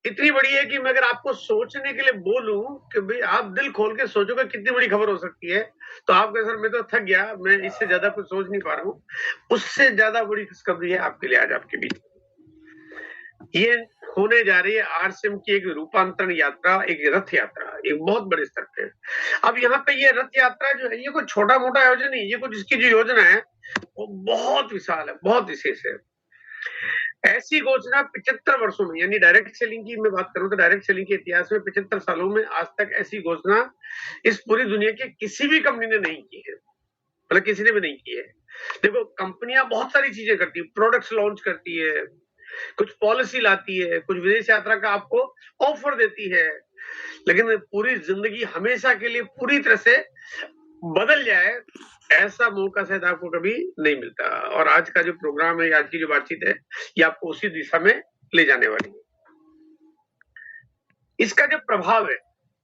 इतनी बड़ी है कि मैं अगर आपको सोचने के लिए बोलूं कि भाई आप दिल खोल के सोचोगे कितनी बड़ी खबर हो सकती है, तो आप कहें सर मैं तो थक गया, मैं इससे ज्यादा कुछ सोच नहीं पा रहा हूँ। उससे ज्यादा बड़ी खुशखबरी है आपके लिए आज आपके बीच। ये होने जा रही है आरसीएम की एक रूपांतरण यात्रा, एक रथ यात्रा, एक बहुत बड़े स्तर पे। अब यहाँ पे ये रथ यात्रा जो है, ये कोई छोटा मोटा आयोजन नहीं, ये कुछ इसकी जो योजना है वो बहुत विशाल है, बहुत विशेष है। ऐसी घोषणा 75 वर्षों में, यानी डायरेक्ट सेलिंग की मैं बात करूं तो डायरेक्ट सेलिंग के इतिहास में 75 सालों में आज तक ऐसी घोषणा इस पूरी दुनिया के किसी भी कंपनी ने नहीं की है, मतलब किसी ने भी नहीं की है। देखो कंपनियां बहुत सारी चीजें करती है, प्रोडक्ट्स लॉन्च करती है, कुछ पॉलिसी लाती है, कुछ विदेश यात्रा का आपको ऑफर देती है, लेकिन पूरी जिंदगी हमेशा के लिए पूरी तरह से बदल जाए ऐसा मौका शायद आपको कभी नहीं मिलता। और आज का जो प्रोग्राम है, आज की जो बातचीत है, ये आपको उसी दिशा में ले जाने वाली है। इसका जो प्रभाव है,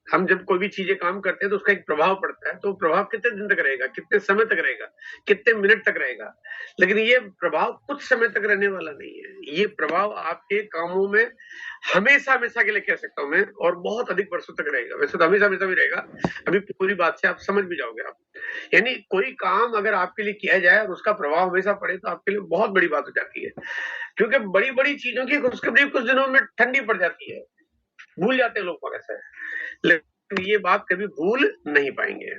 हम जब कोई भी चीजें काम करते हैं तो उसका एक प्रभाव पड़ता है, तो प्रभाव कितने दिन तक रहेगा, कितने समय तक रहेगा, कितने मिनट तक रहेगा। लेकिन ये प्रभाव कुछ समय तक रहने वाला नहीं है, ये प्रभाव आपके कामों में हमेशा हमेशा के लिए कह सकता हूं मैं, और बहुत अधिक वर्षों तक रहेगा। वैसे तो हमेशा हमेशा भी रहेगा, अभी पूरी बात से आप समझ भी जाओगे आप। यानी कोई काम अगर आपके लिए किया जाए और उसका प्रभाव हमेशा पड़े तो आपके लिए बहुत बड़ी बात हो जाती है, क्योंकि बड़ी बड़ी चीजों की खुशखबरी कुछ दिनों में ठंडी पड़ जाती है, भूल जाते हैं लोग ऐसा है, लेकिन ये बात कभी भूल नहीं पाएंगे।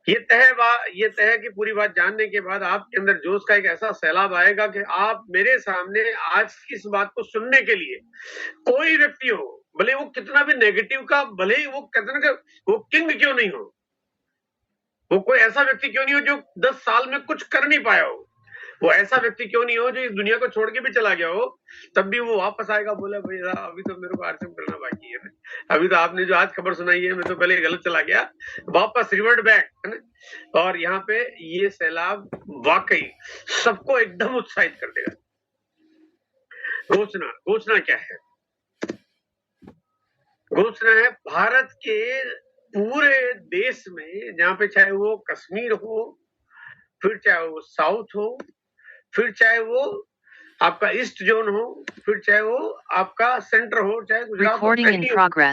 ये तय है कि पूरी बात जानने के बाद आपके अंदर जोश का एक ऐसा सैलाब आएगा कि आप मेरे सामने आज की इस बात को सुनने के लिए, कोई व्यक्ति हो, भले वो कितना भी नेगेटिव का, भले ही वो कहते हैं वो किंग क्यों नहीं हो, वो कोई ऐसा व्यक्ति क्यों नहीं हो जो 10 साल में कुछ कर नहीं पाया हो, वो ऐसा व्यक्ति क्यों नहीं हो जो इस दुनिया को छोड़ के भी चला गया हो, तब भी वो वापस आएगा, बोला भैया अभी तो मेरे को आरसीएम करना बाकी है, अभी तो आपने जो आज खबर सुनाई है मैं तो पहले गलत चला गया, वापस रिवर्ट बैक, है ना। और यहाँ पे ये सैलाब वाकई सबको एकदम उत्साहित कर देगा। घोषणा क्या है? घोषणा है भारत के पूरे देश में, जहां पे चाहे वो कश्मीर हो, फिर चाहे वो साउथ हो, फिर चाहे वो आपका ईस्ट जोन हो, फिर चाहे वो आपका सेंटर हो, चाहे गुजरात हो,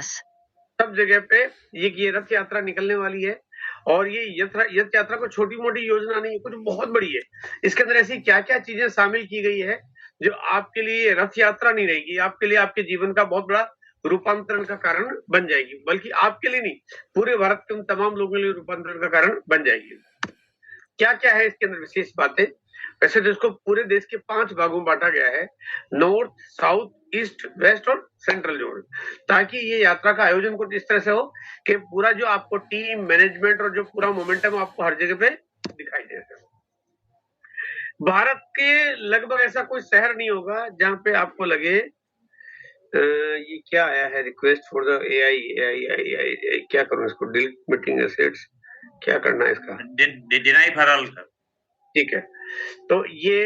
सब जगह पे ये रथ यात्रा निकलने वाली है। और ये रथ यात्रा को छोटी मोटी योजना नहीं है, कुछ बहुत बड़ी है। इसके अंदर ऐसी क्या क्या चीजें शामिल की गई है जो आपके लिए रथ यात्रा नहीं रहेगी, आपके लिए आपके जीवन का बहुत बड़ा रूपांतरण का कारण बन जाएगी, बल्कि आपके लिए नहीं, पूरे भारत के उन तमाम लोगों के लिए रूपांतरण का कारण बन जाएगी। क्या क्या है इसके अंदर विशेष बातें? वैसे तो इसको पूरे देश के 5 भागों में बांटा गया है, नॉर्थ, साउथ, ईस्ट, वेस्ट और सेंट्रल जोन, ताकि ये यात्रा का आयोजन कुछ इस तरह से हो कि पूरा जो आपको टीम मैनेजमेंट और जो पूरा मोमेंटम आपको हर जगह पे दिखाई दे। भारत के लगभग ऐसा कोई शहर नहीं होगा जहां पे आपको लगे ये क्या आया है, रिक्वेस्ट फॉर द एआई, क्या करूं इसको, डिलीट मीटिंग एसेट्स, क्या करना है इसका, डिनाई फॉर ऑल, ठीक है। तो ये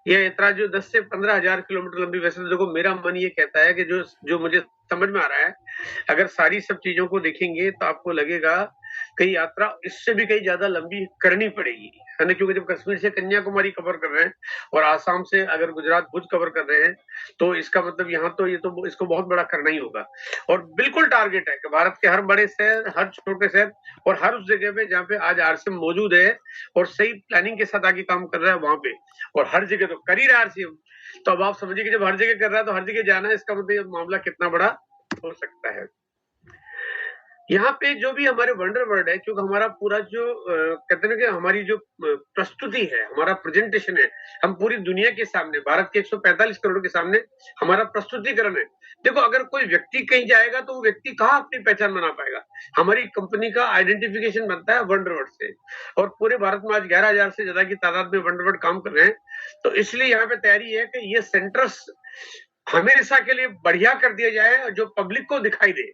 यात्रा जो 10 से 15,000 किलोमीटर लंबी, वैसे तो देखो मेरा मन ये कहता है कि जो मुझे समझ में आ रहा है, अगर सारी सब चीजों को देखेंगे तो आपको लगेगा कि यात्रा इससे भी कहीं ज्यादा लंबी करनी पड़ेगी, है ना, क्योंकि जब कश्मीर से कन्याकुमारी कवर कर रहे हैं और आसाम से अगर गुजरात भुज कवर कर रहे हैं, तो इसका मतलब यहाँ तो ये तो इसको बहुत बड़ा करना ही होगा। और बिल्कुल टारगेट है कि भारत के हर बड़े शहर, हर छोटे शहर और हर उस जगह पे जहाँ पे आज आरसीएम मौजूद है और सही प्लानिंग के साथ आगे काम कर रहा है वहां पे, और हर जगह तो कर ही रहा है आरसीएम, तो अब आप समझिए कि जब हर जगह कर रहा है तो हर जगह जाना है, इसका मतलब मामला कितना बड़ा हो सकता है। यहाँ पे जो भी हमारे वंडर वर्ड है, क्योंकि हमारा पूरा जो कहते हैं कि हमारी जो प्रस्तुति है, हमारा प्रेजेंटेशन है, हम पूरी दुनिया के सामने, भारत के 145 करोड़ के सामने हमारा प्रस्तुतिकरण है। देखो अगर कोई व्यक्ति कहीं जाएगा तो वो व्यक्ति कहाँ अपनी पहचान बना पाएगा? हमारी कंपनी का आइडेंटिफिकेशन बनता है वंडर वर्ड से, और पूरे भारत में आज 11,000 से ज्यादा की तादाद में वंडर वर्ड काम कर रहे हैं। तो इसलिए यहाँ पे तैयारी है कि ये सेंटर्स हमेशा के लिए बढ़िया कर दिया जाए, जो पब्लिक को दिखाई दे,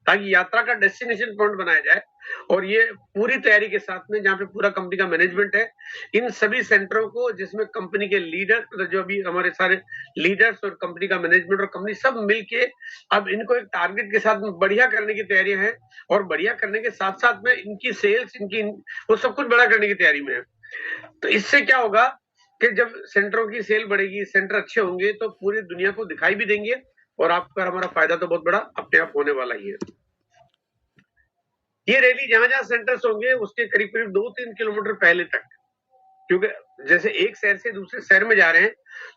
ताकि यात्रा का डेस्टिनेशन पॉइंट बनाया जाए। और ये पूरी तैयारी के साथ में, जहाँ पे पूरा कंपनी का मैनेजमेंट है, इन सभी सेंटरों को, जिसमें कंपनी के लीडर, जो भी हमारे सारे लीडर्स और कंपनी का मैनेजमेंट और कंपनी सब मिलके अब इनको एक टारगेट के साथ बढ़िया करने की तैयारी है, और बढ़िया करने के साथ साथ में इनकी सेल्स, वो सब कुछ बड़ा करने की तैयारी में है। तो इससे क्या होगा कि जब सेंटरों की सेल बढ़ेगी, सेंटर अच्छे होंगे तो पूरी दुनिया को दिखाई भी देंगे और आपका हमारा फायदा तो बहुत बड़ा अपने आप होने वाला ही है। ये रैली जहां-जहां सेंटर्स होंगे उसके करीब-करीब 2-3 किलोमीटर पहले तक, क्योंकि जैसे एक शहर से दूसरे शहर में जा रहे हैं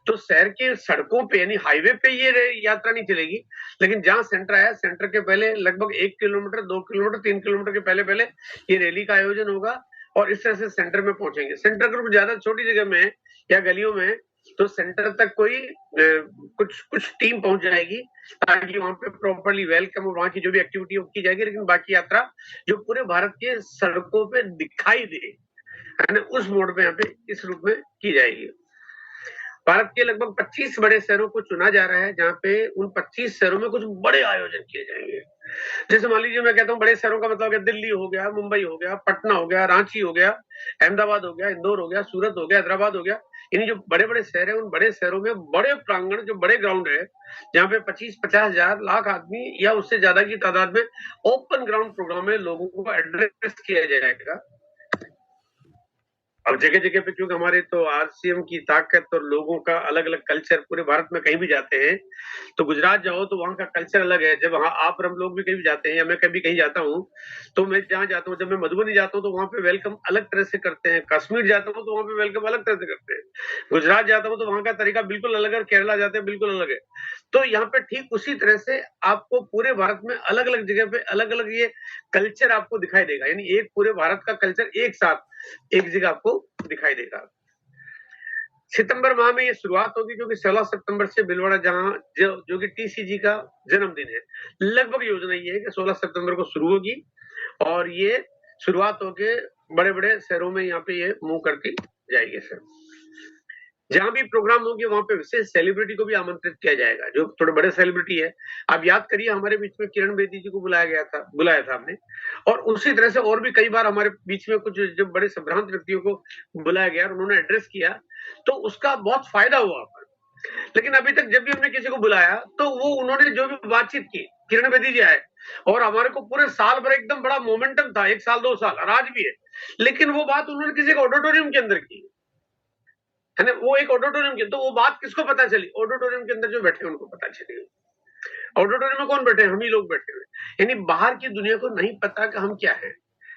तो शहर की सड़कों पे यानी हाईवे पे ये यात्रा नहीं चलेगी, लेकिन जहां सेंटर है सेंटर के पहले लगभग 1 किलोमीटर, 2 किलोमीटर, 3 किलोमीटर के पहले-पहले ये रैली का आयोजन होगा और इस तरह से सेंटर में पहुंचेंगे। सेंटर ग्रुप ज्यादा छोटी जगह में है या गलियों में है तो सेंटर तक कोई कुछ कुछ टीम पहुंच जाएगी ताकि वहां पे प्रॉपरली वेलकम और वहां की जो भी एक्टिविटी की जाएगी, लेकिन बाकी यात्रा जो पूरे भारत के सड़कों पे दिखाई दे, है ना, उस मोड में यहाँ पे इस रूप में की जाएगी। भारत के लगभग 25 बड़े शहरों को चुना जा रहा है जहां पे उन 25 शहरों में कुछ बड़े आयोजन किए जाएंगे। जैसे मान लीजिए मैं कहता हूँ बड़े शहरों का मतलब है दिल्ली हो गया, मुंबई हो गया, पटना हो गया, रांची हो गया, अहमदाबाद हो गया, इंदौर हो गया, सूरत हो गया, हैदराबाद हो गया। यानी जो बड़े-बड़े शहर है उन बड़े शहरों में बड़े प्रांगण, जो बड़े ग्राउंड है जहाँ पे 25-50 हजार लाख आदमी या उससे ज्यादा की तादाद में ओपन ग्राउंड प्रोग्राम में लोगों को एड्रेस किया जाएगा। अब जगह-जगह पे क्योंकि हमारे तो आरसीएम की ताकत और लोगों का अलग-अलग कल्चर पूरे भारत में कहीं भी जाते हैं, तो गुजरात जाओ तो वहाँ का कल्चर अलग है। जब हाँ, आप और हम लोग भी कहीं भी जाते हैं या मैं कभी कहीं जाता हूँ, तो मैं जहाँ जाता हूँ, जब मैं मधुबनी जाता हूँ तो वहाँ पे वेलकम अलग तरह से करते हैं। कश्मीर जाता हूँ तो वहाँ पे वेलकम अलग तरह से करते हैं। गुजरात जाता हूँ तो वहाँ का तरीका बिल्कुल अलग है और केरला जाते हैं बिल्कुल अलग है। तो यहाँ पे ठीक उसी तरह से आपको पूरे भारत में अलग-अलग जगह पे अलग-अलग ये कल्चर आपको दिखाई देगा। यानी एक पूरे भारत का कल्चर एक साथ एक जगह आपको दिखाई देगा। सितंबर माह में ये शुरुआत होगी क्योंकि 16 सितंबर से भीलवाड़ा जहां जो कि टीसीजी का जन्मदिन है, लगभग योजना ये है कि 16 सितंबर को शुरू होगी और ये शुरुआत होके बड़े-बड़े शहरों में यहाँ पे ये मूव करती जाएगी सर। जहां भी प्रोग्राम होंगे वहां पे विशेष सेलिब्रिटी को भी आमंत्रित किया जाएगा, जो थोड़े बड़े सेलिब्रिटी है। आप याद करिए हमारे बीच में किरण बेदी जी को बुलाया था हमने, और उसी तरह से और भी कई बार हमारे बीच में कुछ जो बड़े संभ्रांत व्यक्तियों को बुलाया गया और उन्होंने एड्रेस किया, तो उसका बहुत फायदा हुआ। लेकिन अभी तक जब भी हमने किसी को बुलाया तो वो उन्होंने जो भी बातचीत की, किरण बेदी जी आए और हमारे को पूरे साल भर एकदम बड़ा मोमेंटम था, 1 साल 2 साल और आज भी है, लेकिन वो बात उन्होंने किसी ऑडिटोरियम के अंदर की, है ना, वो एक ऑडिटोरियम के, तो वो बात किसको पता चली? ऑडिटोरियम के अंदर जो बैठे उनको पता चली। ऑडिटोरियम में कौन बैठे हैं? हम ही लोग बैठे हुए, यानी बाहर की दुनिया को नहीं पता कि हम क्या है।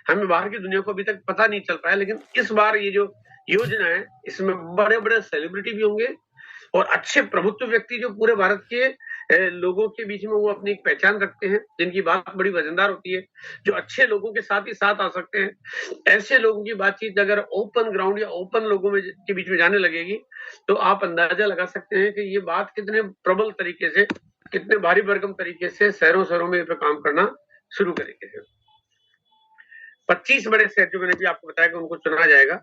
हमें बाहर की दुनिया को अभी तक पता नहीं चल पाया, लेकिन इस बार ये जो योजना है इसमें बड़े-बड़े सेलिब्रिटी भी होंगे और अच्छे प्रभुत्व व्यक्ति जो पूरे भारत के लोगों के बीच में वो अपनी एक पहचान रखते हैं, जिनकी बात बड़ी वजनदार होती है, जो अच्छे लोगों के साथ ही साथ आ सकते हैं। ऐसे लोगों की बातचीत अगर ओपन ग्राउंड या ओपन लोगों में के बीच में जाने लगेगी तो आप अंदाजा लगा सकते हैं कि ये बात कितने प्रबल तरीके से, कितने भारी भरकम तरीके से शहरों-शहरों में पे काम करना शुरू करेंगे। 25 बड़े शहर जो मैंने भी आपको बताया कि उनको चुना जाएगा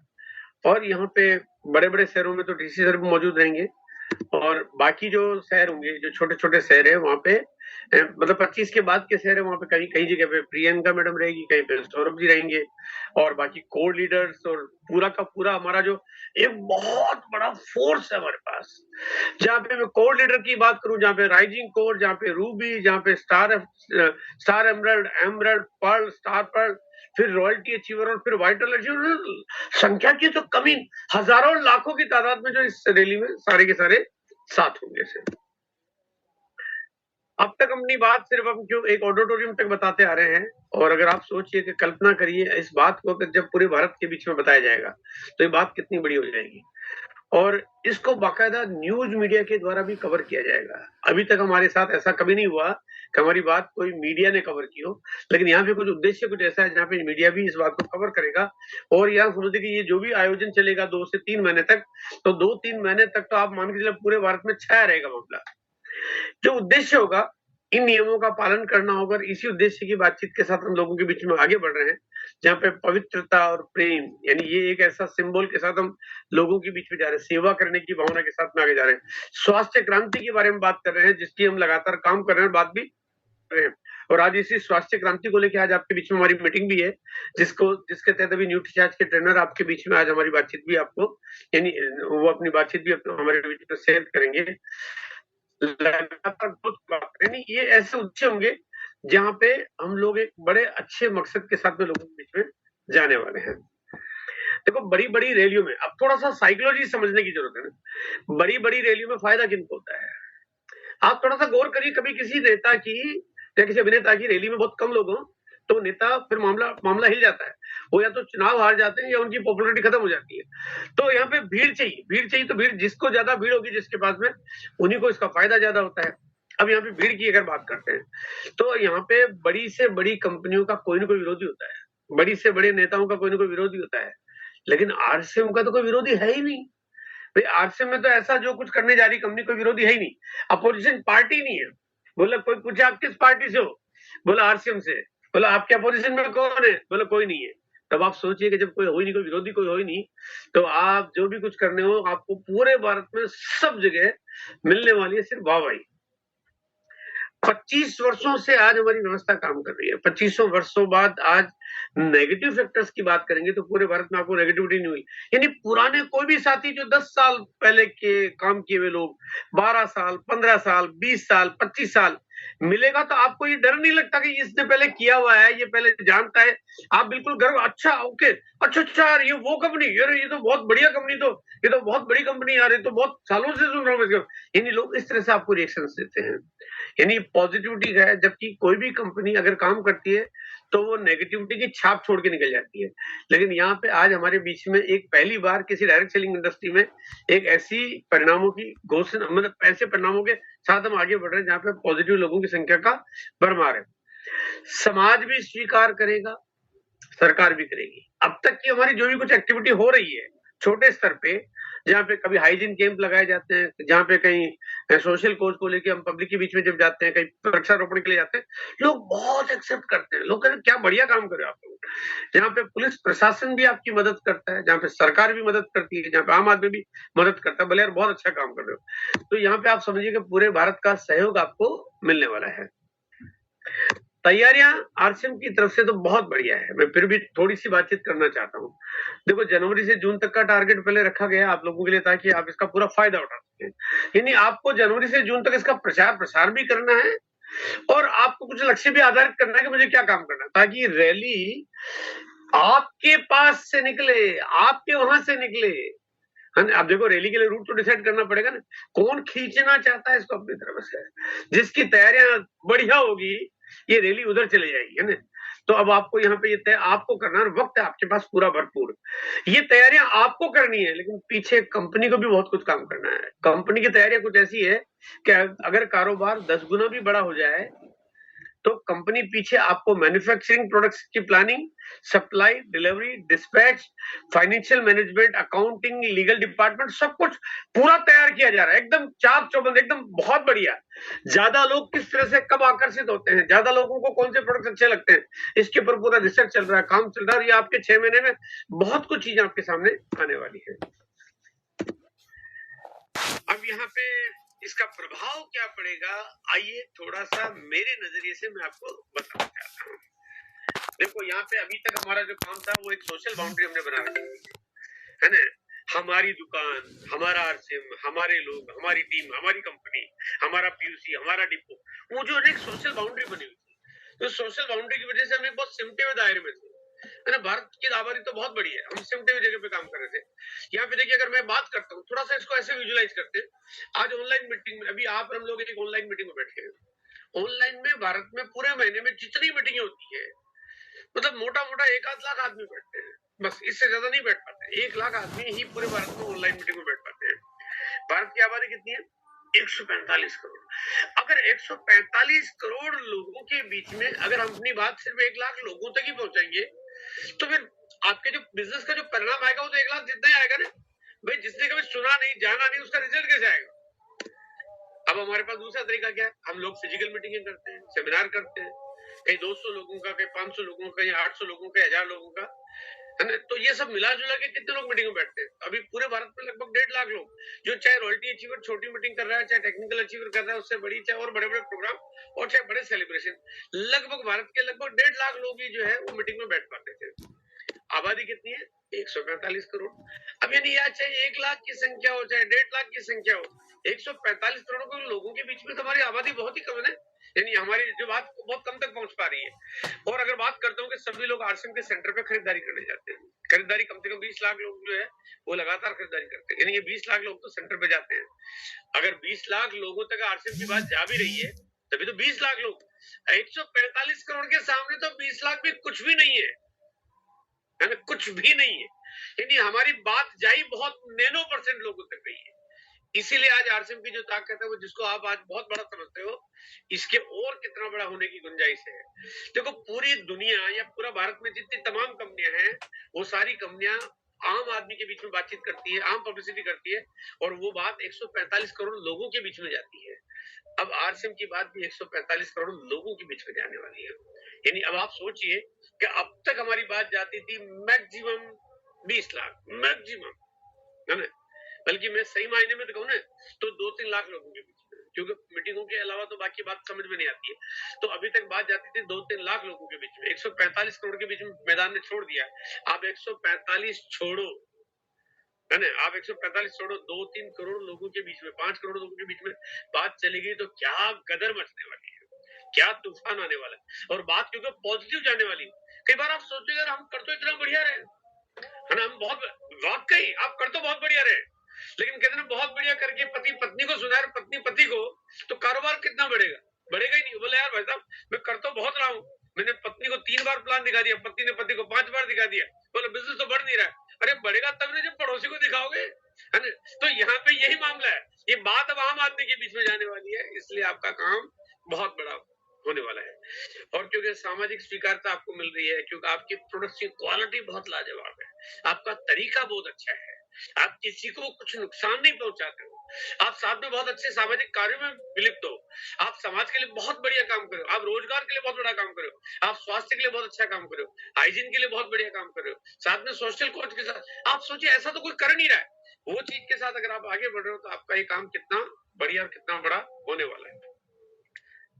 और यहाँ पे बड़े-बड़े शहरों में तो डीसी सर भी मौजूद रहेंगे और बाकी जो शहर होंगे, जो छोटे-छोटे शहर है वहाँ पे मतलब 25 के बाद के शहर है वहाँ पे कहीं जगह पे प्रियंका मैडम रहेगी, कहीं पे सौरभ जी रहेंगे और बाकी कोर लीडर्स और पूरा का पूरा हमारा जो एक बहुत बड़ा फोर्स है हमारे पास। जहाँ पे मैं कोर लीडर की बात करूं, जहाँ पे राइजिंग कोर, जहाँ पे रूबी, जहाँ पे star emerald, pearl, star pearl, फिर रॉयल्टी अचीवर और फिर वाइटल अचीवर, संख्या की तो कमी, हजारों लाखों की तादाद में जो इस रैली में सारे के सारे साथ होंगे सर। अब तक अपनी बात सिर्फ हम क्यों एक ऑडिटोरियम तक बताते आ रहे हैं और अगर आप सोचिए कि कल्पना करिए इस बात को जब पूरे भारत के बीच में बताया जाएगा तो ये बात कितनी बड़ी हो जाएगी और इसको बाकायदा न्यूज मीडिया के द्वारा भी कवर किया जाएगा। अभी तक हमारे साथ ऐसा कभी नहीं हुआ कि हमारी बात कोई मीडिया ने कवर की हो, लेकिन यहाँ पे कुछ उद्देश्य कुछ ऐसा है जहाँ पे मीडिया भी इस बात को कवर करेगा और यहाँ समझिए कि ये जो भी आयोजन चलेगा 2 से 3 महीने तक, तो 2-3 महीने तक तो आप मान के चलिए पूरे भारत में छाया रहेगा मामला। जो उद्देश्य होगा इन नियमों का पालन करना होगा, इसी उद्देश्य की बातचीत के साथ हम लोगों के बीच में आगे बढ़ रहे हैं, जहाँ पे पवित्रता और प्रेम यानी ये एक ऐसा सिंबल के साथ हम लोगों के बीच में जा रहे हैं, सेवा करने की भावना के साथ में आगे जा रहे हैं। स्वास्थ्य क्रांति के बारे में बात कर रहे हैं, जिसकी हम लगातार काम कर रहे हैं, बात भी कर रहे हैं और आज इसी स्वास्थ्य क्रांति को लेकर आज आपके बीच में हमारी मीटिंग भी है, जिसके तहत अभी न्यूट्रीचार्ज के ट्रेनर आपके बीच में आज हमारी बातचीत भी आपको यानी वो अपनी बातचीत भी हमारे बीच में शेयर करेंगे। लगातार ये ऐसे उद्देश्य होंगे जहाँ पे हम लोग एक बड़े अच्छे मकसद के साथ में लोगों के बीच में जाने वाले हैं। देखो बड़ी-बड़ी रैलियों में अब थोड़ा-सा साइकोलॉजी समझने की जरूरत है ना। बड़ी-बड़ी रैलियों में फायदा किनको होता है? आप थोड़ा-सा गौर करिए, कभी किसी नेता की या किसी अभिनेता की रैली में बहुत कम लोग हों, तो नेता फिर मामला मामला हिल जाता है। वो या तो चुनाव हार जाते हैं या उनकी पॉपुलैरिटी खत्म हो जाती है। तो यहाँ पे भीड़ चाहिए तो भीड़, जिसको ज्यादा भीड़ होगी जिसके पास में, उन्हीं को इसका फायदा ज्यादा होता है। अब यहाँ पे भीड़ की अगर बात करते हैं, तो यहाँ पे बड़ी से बड़ी कंपनियों का कोई ना कोई विरोधी होता है, बड़ी से बड़े नेताओं का कोई ना कोई विरोधी होता है, लेकिन आरसीएम का तो कोई विरोधी है ही नहीं। भाई आरसीएम में तो ऐसा जो कुछ करने जा रही कंपनी, कोई विरोधी है ही नहीं, अपोजिशन पार्टी नहीं है। बोला कोई पूछे आप किस पार्टी से हो, बोला आरसीएम से। बोला आपके अपोजिशन में कौन है, बोला कोई नहीं है। तब आप सोचिए कि जब कोई हो ही नहीं, कोई विरोधी कोई हो ही नहीं, तो आप जो भी कुछ करने हो आपको पूरे भारत में सब जगह मिलने वाली है सिर्फ वाहवाही। 25 वर्षों से आज हमारी व्यवस्था काम कर रही है। 25 वर्षों बाद आज नेगेटिव फैक्टर्स की बात करेंगे तो पूरे भारत में आपको नेगेटिविटी नहीं हुई। यानी पुराने कोई भी साथी जो 10 साल पहले के काम किए हुए लोग, 12 साल, 15 साल, 20 साल, 25 साल मिलेगा तो आपको ये डर नहीं लगता कि इसने पहले किया हुआ है, ये पहले जानता है। आप बिल्कुल गर्व, अच्छा ओके, अच्छा यार ये वो कंपनी, यार ये तो बहुत बढ़िया कंपनी, तो ये तो बहुत बड़ी कंपनी यार, ये तो बहुत सालों से सुन रहा हूँ। यानी लोग इस तरह से आपको रिएक्शन देते हैं, यानी पॉजिटिविटी है। जबकि कोई भी कंपनी अगर काम करती है तो वो नेगेटिविटी की छाप छोड़ के निकल जाती है। लेकिन यहाँ पे आज हमारे बीच में एक पहली बार किसी डायरेक्ट सेलिंग इंडस्ट्री में एक ऐसी परिणामों की घोषणा, मतलब ऐसे परिणामों के साथ हम आगे बढ़ रहे हैं जहाँ पे पॉजिटिव लोगों की संख्या का भरमार है। समाज भी स्वीकार करेगा, सरकार भी करेगी। अब तक की हमारी जो भी कुछ एक्टिविटी हो रही है छोटे स्तर पे, जहाँ पे कभी हाइजीन कैंप लगाए जाते हैं, जहाँ पे कहीं सोशल कोज को लेके हम पब्लिक के बीच में जब जाते हैं, कहीं वृक्षारोपण के लिए जाते हैं, लोग बहुत एक्सेप्ट करते हैं। लोग कहते हैं क्या बढ़िया काम कर रहे हो आप लोग। जहाँ पे पुलिस प्रशासन भी आपकी मदद करता है, जहाँ पे सरकार भी मदद करती है, जहाँ पे आम आदमी भी मदद करता है, भले यार बहुत अच्छा काम कर रहे हो। तो यहाँ पे आप समझिए कि पूरे भारत का सहयोग आपको मिलने वाला है। तैयारियां आरसीएम की तरफ से तो बहुत बढ़िया है। मैं फिर भी थोड़ी सी बातचीत करना चाहता हूँ। देखो जनवरी से जून तक का टारगेट पहले रखा गया आप लोगों के लिए, ताकि आप इसका पूरा फायदा उठा सकें। यानी आपको जनवरी से जून तक इसका प्रचार प्रसार भी करना है और आपको कुछ लक्ष्य भी आधारित करना है कि मुझे क्या काम करना है, ताकि रैली आपके पास से निकले, आपके वहां से निकले। अब देखो रैली के लिए रूट तो डिसाइड करना पड़ेगा ना, कौन खींचना चाहता है इसको अपनी तरफ से। जिसकी तैयारियां बढ़िया होगी ये रैली उधर चले जाएगी, है ना। तो अब आपको यहाँ पे ये तय आपको करना है, वक्त है आपके पास पूरा भरपूर। ये तैयारियां आपको करनी है, लेकिन पीछे कंपनी को भी बहुत कुछ काम करना है। कंपनी की तैयारियां कुछ ऐसी है कि अगर कारोबार 10 गुना भी बड़ा हो जाए तो कंपनी पीछे आपको मैन्युफैक्चरिंग प्रोडक्ट्स की planning, supply, delivery, dispatch, financial management, accounting, legal department, सब कुछ पूरा तैयार किया जा रहा है, एकदम चाक चौबंद, एकदम बहुत बढ़िया। ज्यादा लोग किस तरह से कब आकर्षित होते हैं, ज्यादा लोगों को कौन से प्रोडक्ट अच्छे लगते हैं, इसके ऊपर पूरा रिसर्च चल रहा है, काम चल रहा है। ये आपके 6 महीने में बहुत कुछ चीजें आपके सामने आने वाली है। अब यहाँ पे इसका प्रभाव क्या पड़ेगा, आइए थोड़ा सा मेरे नजरिए से मैं आपको बताना चाहता हूँ। देखो यहाँ पे अभी तक हमारा जो काम था वो एक सोशल बाउंड्री हमने बना रखी है ना। हमारी दुकान, हमारा आरसीएम, हमारे लोग, हमारी टीम, हमारी कंपनी, हमारा पीयूसी, हमारा डिपो, वो जो एक सोशल बाउंड्री बनी हुई थी, तो सोशल बाउंड्री की वजह से हम एक बहुत सिमटे हुए दायरे में थे, है ना। भारत की आबादी तो बहुत बड़ी है, हम सिमटे हुई जगह पे काम कर रहे थे। यहाँ पे देखिए अगर मैं बात करता हूँ, थोड़ा सा इसको ऐसे विजुलाइज करते हैं। आज ऑनलाइन मीटिंग में, अभी आप हम लोग एक ऑनलाइन मीटिंग में बैठे हैं। ऑनलाइन में भारत में पूरे महीने में जितनी मीटिंगें होती है, मतलब मोटा मोटा 1-8 लाख आदमी बैठते हैं, बस इससे ज्यादा नहीं बैठ पाते। 1 लाख आदमी ही पूरे भारत में ऑनलाइन मीटिंग में बैठ पाते हैं। भारत की आबादी कितनी है? 145 करोड़। अगर 145 करोड़ लोगों के बीच में अगर हम अपनी बात सिर्फ 1 लाख लोगों तक ही पहुंचाएंगे, तो फिर आपके जो बिजनेस का जो परिणाम आएगा वो तो 1 लाख जितना ही आएगा ना। भाई जिसने कभी सुना नहीं, जाना नहीं, उसका रिजल्ट कैसे आएगा। अब हमारे पास दूसरा तरीका क्या है, हम लोग फिजिकल मीटिंगें करते हैं, सेमिनार करते हैं, कहीं 200 लोगों का, कहीं 500 लोगों का, कहीं 800 लोगों का, 1000 लोगों का, है ना। तो ये सब मिला जुला के कितने लोग मीटिंग में बैठते हैं? अभी पूरे भारत में लगभग 1.5 लाख लोग, जो चाहे रॉयल्टी अचीवर छोटी मीटिंग कर रहा है, चाहे टेक्निकल अचीवर कर रहा है उससे बड़ी, चाहे और बड़े बड़े प्रोग्राम, और चाहे बड़े सेलिब्रेशन, लगभग भारत के लगभग 1.5 लाख लोग ही जो है वो मीटिंग में बैठ पाते थे। आबादी कितनी है? 145 करोड़। अब यानी या चाहे 1 लाख की संख्या हो चाहे 1.5 लाख की संख्या हो, 145 करोड़ के लोगों के बीच में तो हमारी आबादी बहुत ही कम है। यानी हमारी जो बात बहुत कम तक पहुंच पा रही है। और अगर बात करता हूँ कि सभी लोग आरसीएम के सेंटर पे खरीदारी करने जाते हैं, खरीदारी कम से कम 20 लाख लोग जो है वो लगातार खरीदारी करते हैं, यानी ये 20 लाख लोग तो सेंटर पे जाते हैं। अगर 20 लाख लोगों तक आरसीएम की बात जा भी रही है, तभी तो 20 लाख लोग, 145 करोड़ के सामने तो 20 लाख भी कुछ भी नहीं है ना, कुछ भी नहीं है। यानी हमारी बात जाई बहुत नैनो% लोगों तक गई है। इसीलिए आज आरसीएम की जो ताकत है वो, जिसको आप आज बहुत बड़ा समझते हो, इसके और कितना बड़ा होने की गुंजाइश है। देखो पूरी दुनिया या पूरा भारत में जितनी तमाम कंपनियां हैं, वो सारी कंपनियां आम आदमी के बीच में बातचीत करती है, आम पब्लिसिटी करती है, और वो बात 145 करोड़ लोगों के बीच में जाती है। अब आरसीएम की बात भी 145 करोड़ लोगों के बीच में जाने वाली है। यानी अब आप सोचिए कि अब तक हमारी बात जाती थी मैक्सिमम 20 लाख, मैक्सिमम, है ना? बल्कि मैं सही मायने में तो कहूँ ना, तो 2-3 लाख लोगों के बीच में, क्योंकि मीटिंगों के अलावा तो बाकी बात समझ में नहीं आती है। तो अभी तक बात जाती थी 2-3 लाख लोगों के बीच में, 145 करोड़ के बीच में मैदान ने छोड़ दिया। आप 145 छोड़ो, है ना, आप 145 छोड़ो, 2-3 करोड़ लोगों के बीच में, 5 करोड़ लोगों के बीच में बात चलेगी तो क्या गदर मचने वाली है, क्या तूफान आने वाला है। और बात क्योंकि पॉजिटिव जाने वाली है। कई बार आप सोचते यार हम कर तो इतना बढ़िया रहे, है ना, हम बहुत, वाकई आप कर तो बहुत बढ़िया रहे, लेकिन कहते हैं बहुत बढ़िया करके पति पत्नी को सुधार, पत्नी पति को, तो कारोबार कितना बढ़ेगा? बढ़ेगा ही नहीं। बोले यार भाई साहब मैं कर तो बहुत रहा हूँ, मैंने पत्नी को 3 बार प्लान दिखा दिया, पत्नी ने पति को 5 बार दिखा दिया, बोले बिजनेस तो बढ़ नहीं रहा है। अरे बढ़ेगा तब ना जब पड़ोसी को दिखाओगे, है ना? तो यहाँ पे यही मामला है। ये बात अब आम आदमी के बीच में जाने वाली है, इसलिए आपका काम बहुत बड़ा होने वाला है। और क्योंकि सामाजिक स्वीकारता आपको मिल रही है, क्योंकि आपकी प्रोडक्ट की क्वालिटी बहुत लाजवाब है, आपका तरीका बहुत अच्छा है, आप किसी को कुछ नुकसान नहीं पहुंचाते हो, आप साथ में बहुत अच्छे सामाजिक कार्यों में विलिप्त हो, आप समाज के लिए बहुत बढ़िया काम करो, आप रोजगार के लिए बहुत बड़ा काम करो, आप स्वास्थ्य के लिए बहुत अच्छा काम करो, हाइजीन के लिए बहुत बढ़िया काम करो, साथ में सोशल कोच के साथ। आप सोचिए ऐसा तो कोई कर नहीं रहा है, वो चीज के साथ अगर आप आगे बढ़ रहे हो तो आपका ये काम कितना बढ़िया और कितना बड़ा होने वाला है।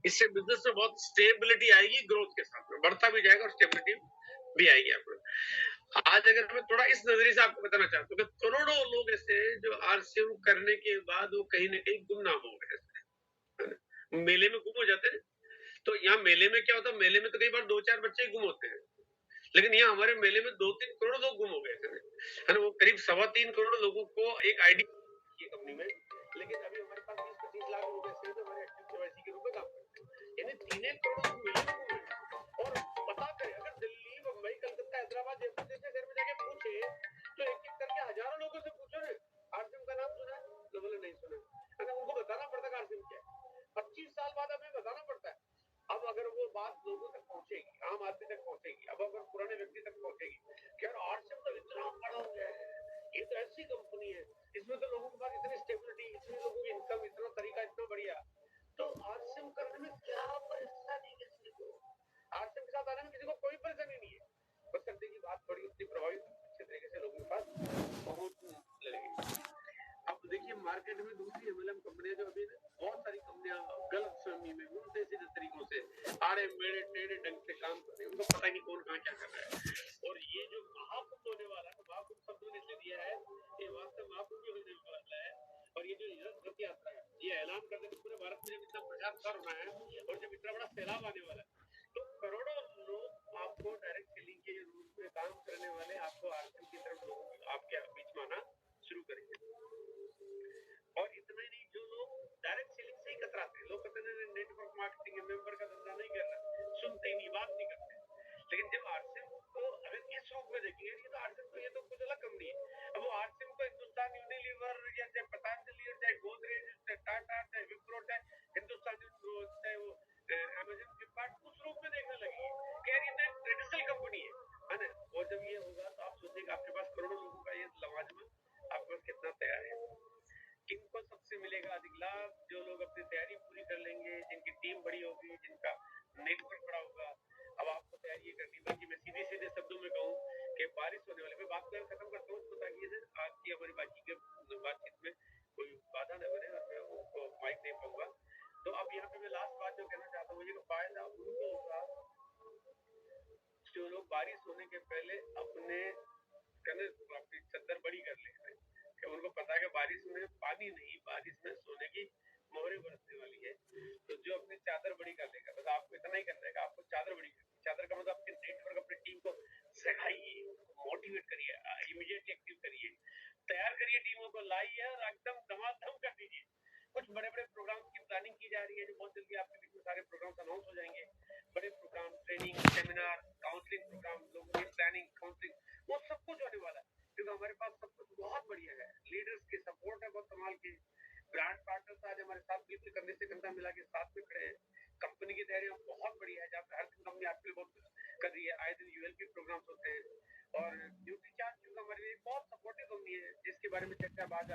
इससे बिजनेस में बहुत स्टेबिलिटी आएगी, ग्रोथ के साथ में बढ़ता भी जाएगा और स्टेबिलिटी भी आएगी आपको। आज अगर मैं थोड़ा इस नजरिए से आपको बताना चाहता हूँ कि करोड़ों लोग ऐसे हैं जो आरसीएम करने के बाद वो कहीं ना कहीं गुमनाम हो गए, मेले में गुम हो जाते हैं। तो यहाँ मेले में क्या होता है, मेले में तो कई बार 2-4 बच्चे ही गुम होते हैं, लेकिन यहाँ हमारे मेले में 2-3 करोड़ लोग गुम हो गए, है ना? वो करीब 3.25 करोड़ लोगों को एक आईडी कंपनी में, लेकिन अभी हमारे पास 20-25 लाख लोग ऐसे हैं जो हमारे एक्टिव केवाईसी के रूप में काम करते हैं, यानी 3 करोड़ लोग मेले में गुम हैं। और पता करें, अगर दिल्ली, मुंबई, कलकत्ता, हैदराबाद, जयपुर जैसे शहर में जाके पूछे तो एक एक करके हजारों लोगों से पूछो ना, आरसीएम का नाम सुना है? तो बोले नहीं सुना, है ना? उनको बताना पड़ता है आरसीएम क्या है। 25 साल बाद हमें बताना पड़ता है। अब अगर वो बात लोगों तक पहुंचेगी, आम आदमी तक पहुंचेगी, अब अगर पुराने व्यक्ति तक पहुंचेगी कि यार आरसीएम तो इतना बड़ा हो गया है, ये तो ऐसी कंपनी है, इसमें तो लोगों के पास इतनी स्टेबिलिटी, इतनी लोगों की इनकम, इतना तरीका इतना बढ़िया, तो आरसीएम करने में क्या परेशानी किसी को? आरसीएम के साथ आने में किसी को कोई परेशानी नहीं है, बस करते की बात बड़ी उतनी प्रभावित अच्छे तरीके से लोगों के पास पहुंच लगेगी। अब देखिए मार्केट में दूसरी एमएलएम कंपनियां जो अभी बहुत सारी कंपनियां गलत फहमी में उल्टे सीधे तरीकों से आड़े मेड़े टेढ़े ढंग से काम कर रही है, उनको पता नहीं कौन कहाँ क्या कर रहा है। और ये जो महाकुंभ होने वाला है, महाकुंभ शब्द ने इसलिए दिया है, ये वास्तव महाकुंभ भी होने वाला है। और ये जो रथ यात्रा है, ये ऐलान कर देंगे पूरे भारत में जब इतना प्रचार प्रसार होना है और जब इतना बड़ा सैलाब आने वाला है, तो करोड़ों लोग आपको डायरेक्ट सेलिंग के रूप में काम करने वाले आपको आरसीएम की तरफ लोग आपके बीच में आना शुरू करेंगे। और इतना ही नहीं, जो लोग डायरेक्ट सेलिंग से ही कतराते हैं, लोग कहते हैं नेटवर्क मार्केटिंग है, मेंबर का धंधा नहीं करना, सुनते ही नहीं, बात नहीं करते। लेकिन जब आरसीएम को अगर इस रूप में देखेंगे, ये तो आरसीएम तो, ये तो कुछ अलग कंपनी है। अब वो आरसीएम को हिंदुस्तान यूनिलीवर या चाहे पतंजलि, चाहे गोदरेज, चाहे टाटा, चाहे विप्रो, चाहे हिंदुस्तान, चाहे वो अमेजन, फ्लिपकार्ट, उस रूप में देखने लगी कि यार ये तो एक ट्रेडिशनल कंपनी है ना? और जब ये होगा तो आप सोचिएगा आपके पास करोड़ों लोगों का ये लवाजमा आपके पास कितना तैयार है। किनको सबसे मिलेगा अधिक लाभ? जो लोग अपनी तैयारी पूरी कर लेंगे, जिनकी टीम बड़ी होगी, जिनका नेटवर्क बड़ा होगा। अब आपको तैयारी करनी, बल्कि मैं सीधे सीधे शब्दों में कहूँ कि बारिश होने वाली, मैं बात कर खत्म करता हूँ ताकि आज की हमारी बातचीत में कोई बाधा न बने और मैं उनको माइक दे पाऊंगा। तो अब यहाँ पे मैं लास्ट बात जो कहना चाहता हूँ, ये फायदा उनको होगा जो लोग बारिश होने के पहले अपने अपनी चद्दर बड़ी कर लेते हैं, कि उनको पता है कि बारिश में पानी नहीं, बारिश में सोने की मोहरें बरसने वाली है, तो जो अपनी चादर बड़ी कर लेगा, बस आपको इतना ही करना है कि आपको चादर बड़ी करनी है। चादर का मतलब अपने नेटवर्क, अपनी टीम को सिखाइए, मोटिवेट करिए, इमीडिएटली एक्टिव करिए, तैयार करिए टीमों को, लाइए और एकदम धमाधम कर दीजिए। कुछ बड़े बड़े प्रोग्राम की प्लानिंग की जा रही है, जो बहुत जल्दी आपके बीच में सारे प्रोग्राम्स अनाउंस हो जाएंगे। बड़े programme, training, seminar, counselling programme, लोगों की प्लानिंग, काउंसलिंग, वो सब कुछ होने वाला है, क्योंकि हमारे पास सब कुछ बहुत बढ़िया है। लीडर्स की सपोर्ट है बहुत कमाल की, ब्रांड पार्टनर्स आज हमारे साथ बिल्कुल कंधे से कंधा मिला के साथ में खड़े हैं। कंपनी की तैयारी बहुत बढ़िया है, जहाँ पे हर दिन कंपनी आपके लिए बहुत कुछ कर रही है। आए दिन यूएलपी प्रोग्राम्स होते हैं, और ड्यूटी चार्ज, क्योंकि हमारे लिए बहुत सपोर्टिव कंपनी है, जिसके बारे में चर्चा बाद